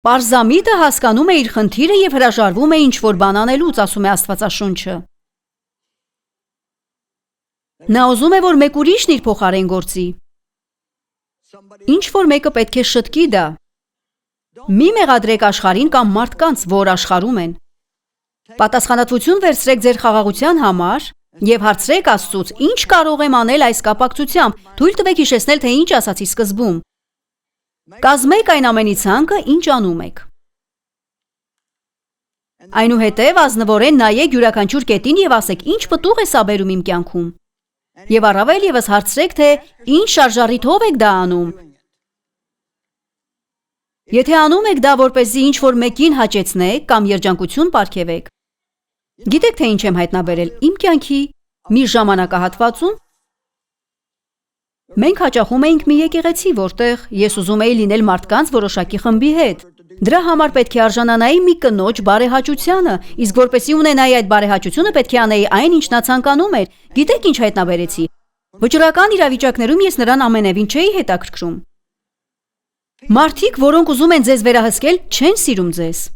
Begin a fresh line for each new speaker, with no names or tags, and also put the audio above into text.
Պարզամիտը հասկանում է իր խնդիրը և հրաժարվում է ինչ-որ բան անելուց, ասում է Աստվածաշունչը։ Նա ուզում է, որ մեկ ուրիշն իր փոխարեն գործի։ Ինչ-որ մեկը պետք է շտկի դա։ Մի մեղադրեք աշխարհին կամ մարդկանց, որ աշխարհում են։ Պատասխանատվություն վերցրեք ձեր խաղաղության համար և հարցրեք Աստծուց, ինչ կարող եմ անել այս կապակցությամբ, թույլ տվեք հիշեցնել, թե ինչ ասացի սկզբում։ Կազմեք այն ամենի ցանկը, ինչ անում եք։ Այնուհետև ազնվորեն նայեք յուրաքանչյուր կետին և ասեք, ինչ պտուղ է սա բերում իմ կյանքում։ Եվ առավել ևս հարցրեք, թե ինչ շարժառիթով եք դա անում։ Եթե անում եք դա, որպեսզի ինչ-որ մեկին հաճեցնեք կամ երջանկություն պարգևեք, գիտեք, թե ինչ եմ հայտնաբերել իմ կյանքի մի ժամանակահատվածում։ Մենք հաճախում էինք մի եկեղեցի, որտեղ ես ուզում էի լինել մարդկանց որոշակի խմբի հետ։ Դրա համար պետք է արժանանայի մի կնոջ բարեհաճությանը, իսկ որպեսզի ունենայի այդ բարեհաճությունը, պետք է անեի այն, ինչ նա ցանկանում էր։ Գիտեք ինչ հայտնաբերեցի։ Վճռական իրավիճակներում ես նրան ամենևին չէի հետաքրքրում։ Մարդիկ, որոնք ուզում են ձեզ վերահսկել, չեն սիրում ձեզ։